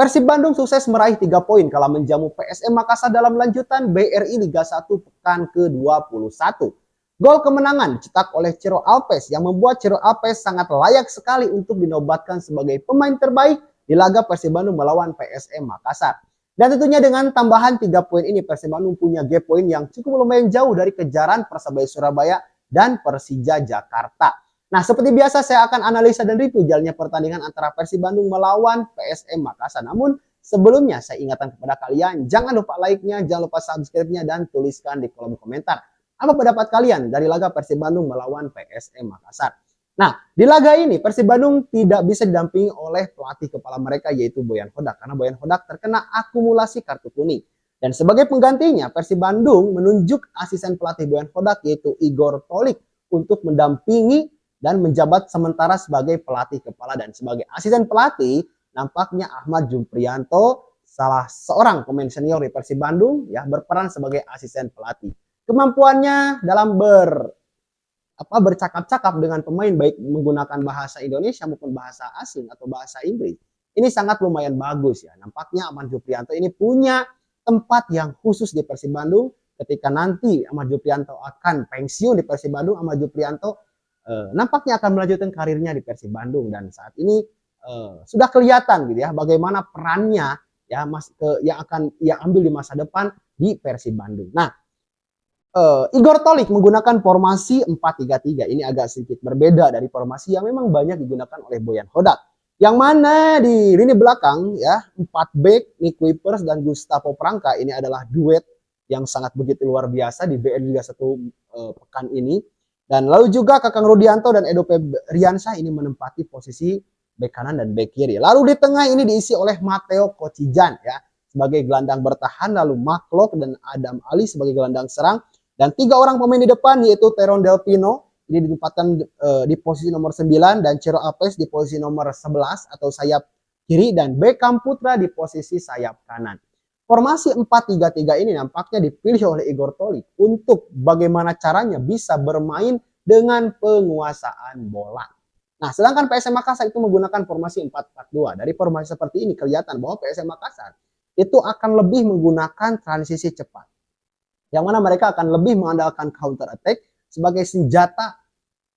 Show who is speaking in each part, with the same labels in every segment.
Speaker 1: Persib Bandung sukses meraih 3 poin kala menjamu PSM Makassar dalam lanjutan BRI Liga 1 pekan ke-21. Gol kemenangan dicetak oleh Ciro Alves yang membuat Ciro Alves sangat layak sekali untuk dinobatkan sebagai pemain terbaik di laga Persib Bandung melawan PSM Makassar. Dan tentunya dengan tambahan 3 poin ini Persib Bandung punya gap poin yang cukup lumayan jauh dari kejaran Persebaya Surabaya dan Persija Jakarta. Nah, seperti biasa saya akan analisa dan review jalannya pertandingan antara Persib Bandung melawan PSM Makassar. Namun sebelumnya saya ingatkan kepada kalian, jangan lupa like-nya, jangan lupa subscribe-nya, dan tuliskan di kolom komentar apa pendapat kalian dari laga Persib Bandung melawan PSM Makassar. Nah, di laga ini Persib Bandung tidak bisa didampingi oleh pelatih kepala mereka yaitu Boyan Hodak karena Boyan Hodak terkena akumulasi kartu kuning. Dan sebagai penggantinya Persib Bandung menunjuk asisten pelatih Boyan Hodak yaitu Igor Tolik untuk mendampingi dan menjabat sementara sebagai pelatih kepala. Dan sebagai asisten pelatih nampaknya Ahmad Juprianto, salah seorang pemain senior di Persib Bandung ya, berperan sebagai asisten pelatih. Kemampuannya dalam bercakap-cakap dengan pemain baik menggunakan bahasa Indonesia maupun bahasa asing atau bahasa Inggris ini sangat lumayan bagus ya. Nampaknya Ahmad Juprianto ini punya tempat yang khusus di Persib Bandung. Ketika nanti Ahmad Juprianto akan pensiun di Persib Bandung, Ahmad Juprianto nampaknya akan melanjutkan karirnya di Persib Bandung. Dan saat ini sudah kelihatan gitu ya bagaimana perannya ya yang akan ia ambil di masa depan di Persib Bandung. Nah, Igor Tolik menggunakan formasi 4-3-3. Ini agak sedikit berbeda dari formasi yang memang banyak digunakan oleh Boyan Hodak. Yang mana di lini belakang ya 4 back Nick Kuipers dan Gustavo Prangka ini adalah duet yang sangat begitu luar biasa di BRI Liga 1 pekan ini. Dan lalu juga Kakang Rudianto dan Edo Febriansyah ini menempati posisi bek kanan dan bek kiri. Lalu di tengah ini diisi oleh Matteo Kocijan ya sebagai gelandang bertahan, lalu Maklok dan Adam Ali sebagai gelandang serang. Dan 3 orang pemain di depan yaitu Teron Delpino ini ditempatkan di posisi nomor 9 dan Ciro Alves di posisi nomor 11 atau sayap kiri dan Beckham Putra di posisi sayap kanan. Formasi 4-3-3 ini nampaknya dipilih oleh Igor Tolik untuk bagaimana caranya bisa bermain dengan penguasaan bola. Nah, sedangkan PSM Makassar itu menggunakan formasi 4-4-2. Dari formasi seperti ini kelihatan bahwa PSM Makassar itu akan lebih menggunakan transisi cepat. Yang mana mereka akan lebih mengandalkan counter attack sebagai senjata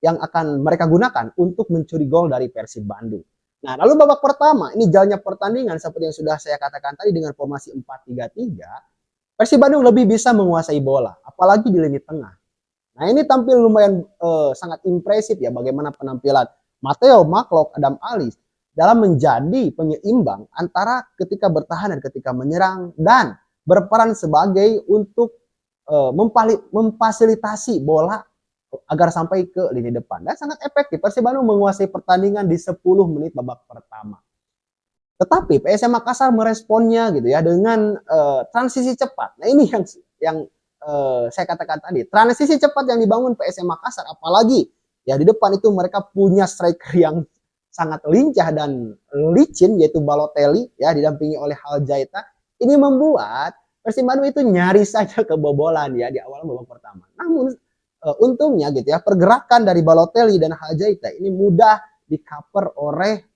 Speaker 1: yang akan mereka gunakan untuk mencuri gol dari Persib Bandung. Nah, lalu babak pertama, ini jalannya pertandingan seperti yang sudah saya katakan tadi dengan formasi 4-3-3, Persib Bandung lebih bisa menguasai bola, apalagi di lini tengah. Nah, ini tampil lumayan sangat impresif ya bagaimana penampilan Matteo, Maklok, Adam Ali dalam menjadi penyeimbang antara ketika bertahan dan ketika menyerang dan berperan sebagai untuk memfasilitasi bola agar sampai ke lini depan. Dan sangat efektif. Persib Bandung menguasai pertandingan di 10 menit babak pertama. Tetapi PSM Makassar meresponnya gitu ya dengan transisi cepat. Nah, ini yang saya katakan tadi. Transisi cepat yang dibangun PSM Makassar, apalagi ya di depan itu mereka punya striker yang sangat lincah dan licin yaitu Balotelli ya didampingi oleh Haljaita. Ini membuat Persib Bandung itu nyaris saja kebobolan ya di awal babak pertama. Namun untungnya gitu ya pergerakan dari Balotelli dan Haljaita ini mudah di-cover oleh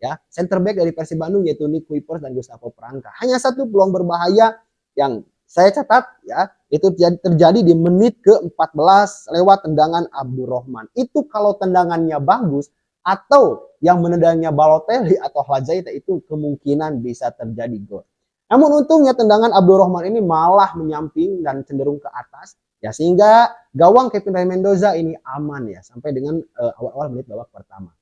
Speaker 1: ya center back dari Persib Bandung yaitu Nick Kuipers dan Gustavo Prangka. Hanya satu peluang berbahaya yang saya catat ya itu terjadi di menit ke-14 lewat tendangan Abdurrahman. Itu kalau tendangannya bagus atau yang menendangnya Balotelli atau Haljaita itu kemungkinan bisa terjadi gol. Namun untungnya tendangan Abdurrahman ini malah menyamping dan cenderung ke atas ya sehingga gawang Kevin Ray Mendoza ini aman ya sampai dengan awal-awal menit babak pertama.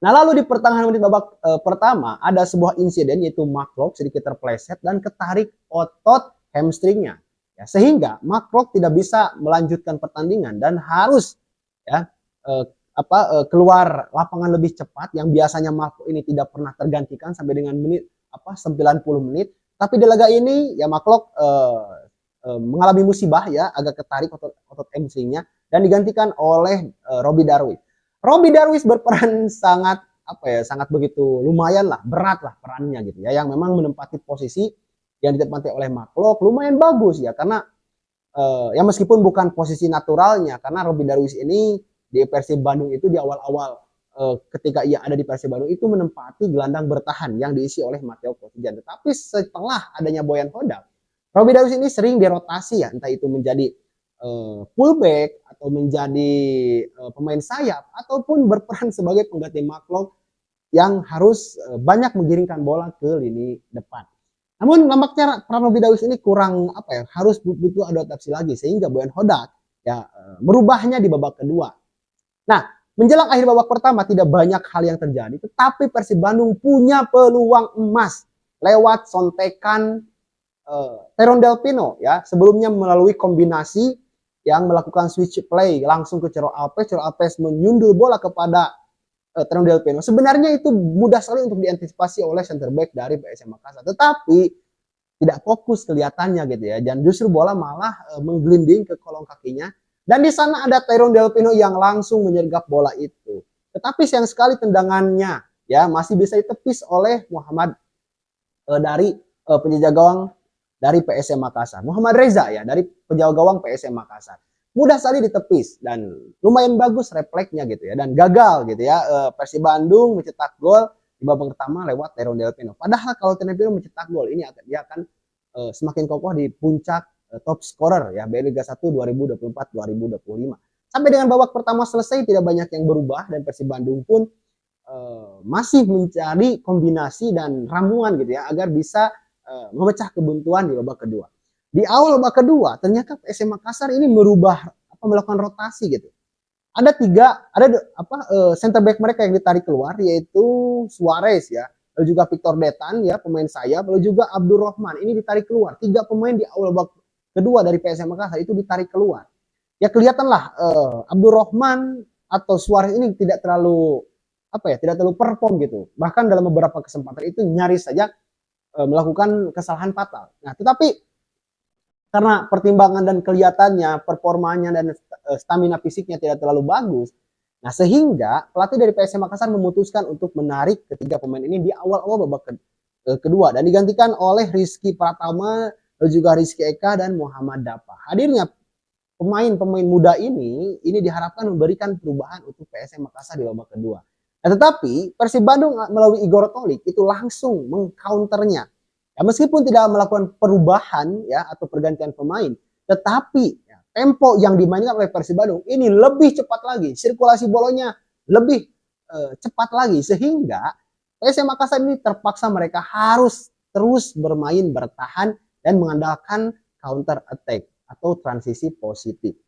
Speaker 1: Nah, lalu di pertengahan menit babak pertama ada sebuah insiden yaitu Maklok sedikit terpleset dan ketarik otot hamstringnya. Ya, sehingga Maklok tidak bisa melanjutkan pertandingan dan harus ya keluar lapangan lebih cepat yang biasanya Maklok ini tidak pernah tergantikan sampai dengan menit 90 menit. Tapi di laga ini ya Maklok mengalami musibah ya agak ketarik otot hamstringnya dan digantikan oleh Robby Darwish. Robby Darwish berperan sangat sangat begitu lumayan lah, berat lah perannya gitu ya, yang memang menempati posisi yang ditempati oleh Maklok lumayan bagus ya karena ya meskipun bukan posisi naturalnya karena Robby Darwish ini di Persib Bandung itu di awal-awal ketika ia ada di Persib Bandung itu menempati gelandang bertahan yang diisi oleh Matteo Kotijan. Tetapi setelah adanya Boyan Hodak, Robbie Darwis ini sering dirotasi ya, entah itu menjadi fullback atau menjadi pemain sayap ataupun berperan sebagai pengganti Mark yang harus banyak menggiringkan bola ke lini depan. Namun nampaknya peran Robbie Darwis ini kurang harus butuh adaptasi lagi sehingga Boyan Hodak ya merubahnya di babak kedua. Nah, menjelang akhir babak pertama tidak banyak hal yang terjadi, tetapi Persib Bandung punya peluang emas lewat sontekan Teron Del Pino ya, sebelumnya melalui kombinasi yang melakukan switch play langsung ke Ciro Alpes menyundul bola kepada Teron Del Pino. Sebenarnya itu mudah sekali untuk diantisipasi oleh center back dari PSM Makassar, tetapi tidak fokus kelihatannya gitu ya, dan justru bola malah menggelinding ke kolong kakinya. Dan di sana ada Teron Del Pino yang langsung menyergap bola itu. Tetapi sayang sekali tendangannya ya masih bisa ditepis oleh Muhammad dari penjaga gawang dari PSM Makassar. Muhammad Reza ya dari penjaga gawang PSM Makassar. Mudah sekali ditepis dan lumayan bagus refleksnya gitu ya, dan gagal gitu ya. Persib Bandung mencetak gol di babak pertama lewat Teron Del Pino. Padahal kalau Teron Del Pino mencetak gol ini dia akan semakin kokoh di puncak top scorer ya BRI Liga 1 2024-2025. Sampai dengan babak pertama selesai tidak banyak yang berubah dan Persib Bandung pun masih mencari kombinasi dan ramuan gitu ya agar bisa memecah kebuntuan di babak kedua. Di awal babak kedua ternyata PSM Makassar ini melakukan rotasi gitu. Ada center back mereka yang ditarik keluar yaitu Suarez ya, lalu juga Victor Detan ya pemain sayap, lalu juga Abdul Rahman ini ditarik keluar. 3 pemain di awal babak kedua dari PSM Makassar itu ditarik keluar. Ya kelihatanlah Abdul Rahman atau Suarez ini tidak terlalu perform gitu. Bahkan dalam beberapa kesempatan itu nyaris saja melakukan kesalahan fatal. Nah, tetapi karena pertimbangan dan kelihatannya performanya dan stamina fisiknya tidak terlalu bagus, nah sehingga pelatih dari PSM Makassar memutuskan untuk menarik ketiga pemain ini di awal-awal babak kedua dan digantikan oleh Rizky Pratama, juga Rizky Eka dan Muhammad Dapa. Hadirnya pemain-pemain muda ini diharapkan memberikan perubahan untuk PSM Makassar di babak kedua. Nah, tetapi Persib Bandung melalui Igor Tolik itu langsung mengcounternya. Ya, meskipun tidak melakukan perubahan ya atau pergantian pemain, tetapi ya, tempo yang dimainkan oleh Persib Bandung ini lebih cepat lagi, sirkulasi bolanya lebih cepat lagi sehingga PSM Makassar ini terpaksa mereka harus terus bermain bertahan dan mengandalkan counter attack atau transisi positif.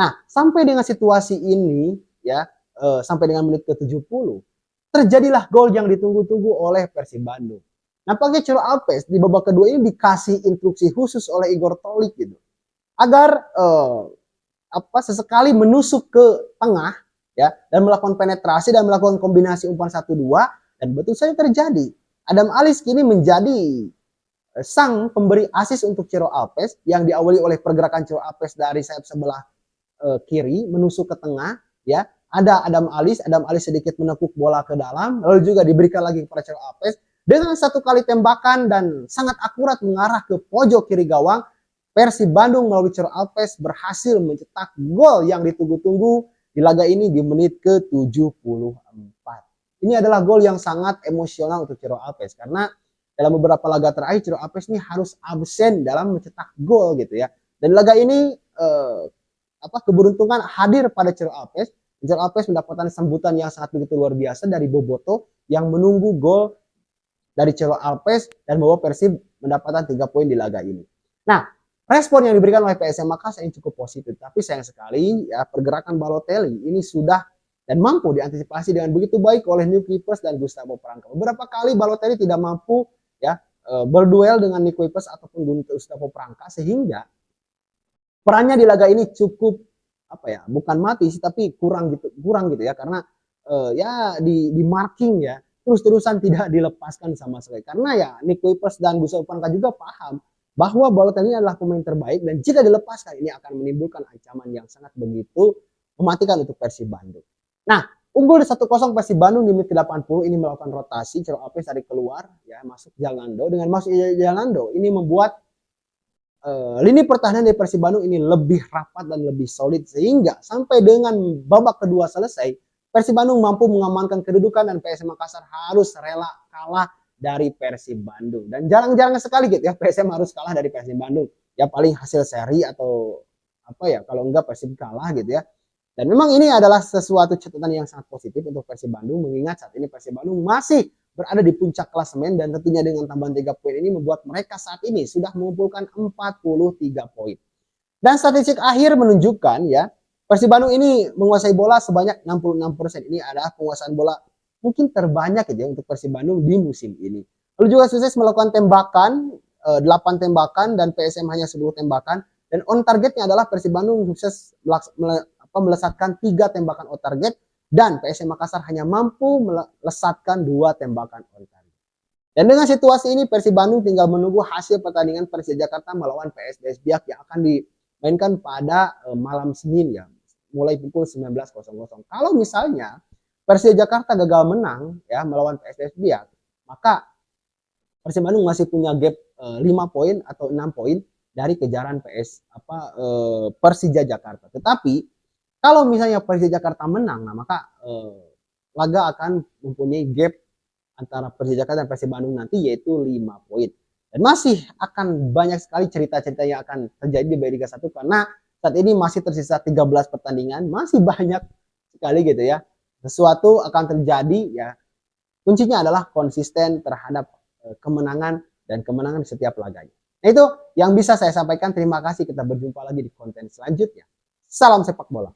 Speaker 1: Nah, sampai dengan situasi ini ya sampai dengan menit ke-70 terjadilah gol yang ditunggu-tunggu oleh Persib Bandung. Nampaknya Ciro Alpes di babak kedua ini dikasih instruksi khusus oleh Igor Tolik gitu agar sesekali menusuk ke tengah ya dan melakukan penetrasi dan melakukan kombinasi umpan 1-2 dan betul saja terjadi. Adam Alis kini menjadi sang pemberi asis untuk Ciro Alpes yang diawali oleh pergerakan Ciro Alpes dari sayap sebelah kiri menusuk ke tengah ya. Ada Adam Alis sedikit menekuk bola ke dalam lalu juga diberikan lagi kepada Ciro Alpes. Dengan satu kali tembakan dan sangat akurat mengarah ke pojok kiri gawang, Persib Bandung melalui Ciro Alpes berhasil mencetak gol yang ditunggu-tunggu di laga ini di menit ke-74. Ini adalah gol yang sangat emosional untuk Ciro Alpes karena dalam beberapa laga terakhir Ciro Alpes ini harus absen dalam mencetak gol gitu ya. Dan laga ini keberuntungan hadir pada Ciro Alpes. Ciro Alpes mendapatkan sambutan yang sangat begitu luar biasa dari Boboto yang menunggu gol dari Ciro Alpes dan membawa Persib mendapatkan 3 poin di laga ini. Nah, respon yang diberikan oleh PSM Makassar ini cukup positif, tapi sayang sekali ya pergerakan Balotelli ini sudah dan mampu diantisipasi dengan begitu baik oleh Nick Kuipers dan Gustavo Franca. Beberapa kali Balotelli tidak mampu ya berduel dengan Nick Kuipers ataupun Gustavo Franca sehingga perannya di laga ini cukup bukan mati sih tapi kurang gitu ya karena di marking ya terus-terusan tidak dilepaskan sama sekali. Karena ya Nick Kuipers dan Gustavo Franca juga paham bahwa Balotelli adalah pemain terbaik dan jika dilepaskan ini akan menimbulkan ancaman yang sangat begitu mematikan untuk Persib Bandung. Nah, unggul 1-0 Persib Bandung di menit ke-80 ini melakukan rotasi, Ciro Alpes tarik keluar ya masuk Jalnando. Dengan masuk Jalnando ini membuat lini pertahanan dari Persib Bandung ini lebih rapat dan lebih solid sehingga sampai dengan babak kedua selesai Persib Bandung mampu mengamankan kedudukan dan PSM Makassar harus rela kalah dari Persib Bandung. Dan jarang-jarang sekali gitu ya PSM harus kalah dari Persib Bandung. Ya paling hasil seri atau apa ya, kalau enggak Persib kalah gitu ya. Dan memang ini adalah sesuatu catatan yang sangat positif untuk Persib Bandung, mengingat saat ini Persib Bandung masih berada di puncak klasemen, dan tentunya dengan tambahan 3 poin ini membuat mereka saat ini sudah mengumpulkan 43 poin. Dan statistik akhir menunjukkan ya, Persib Bandung ini menguasai bola sebanyak 66%. Ini adalah penguasaan bola mungkin terbanyak gitu ya untuk Persib Bandung di musim ini. Lalu juga sukses melakukan tembakan 8 tembakan dan PSM hanya 10 tembakan, dan on targetnya adalah Persib Bandung sukses melesatkan 3 tembakan on target, dan PSM Makassar hanya mampu melesatkan 2 tembakan on target. Dan dengan situasi ini Persib Bandung tinggal menunggu hasil pertandingan Persija Jakarta melawan PSBS Biak yang akan dimainkan pada malam Senin ya, mulai pukul 19.00. Kalau misalnya Persija Jakarta gagal menang ya melawan PSBS Biak, maka Persib Bandung masih punya gap 5 poin atau 6 poin dari kejaran Persija Jakarta. Tetapi kalau misalnya Persija Jakarta menang, nah maka laga akan mempunyai gap antara Persija Jakarta dan Persib Bandung nanti, yaitu 5 poin. Dan masih akan banyak sekali cerita-cerita yang akan terjadi di Liga 1 karena saat ini masih tersisa 13 pertandingan, masih banyak sekali gitu ya. Sesuatu akan terjadi ya. Kuncinya adalah konsisten terhadap kemenangan dan kemenangan di setiap laganya. Nah itu yang bisa saya sampaikan. Terima kasih, kita berjumpa lagi di konten selanjutnya. Salam sepak bola.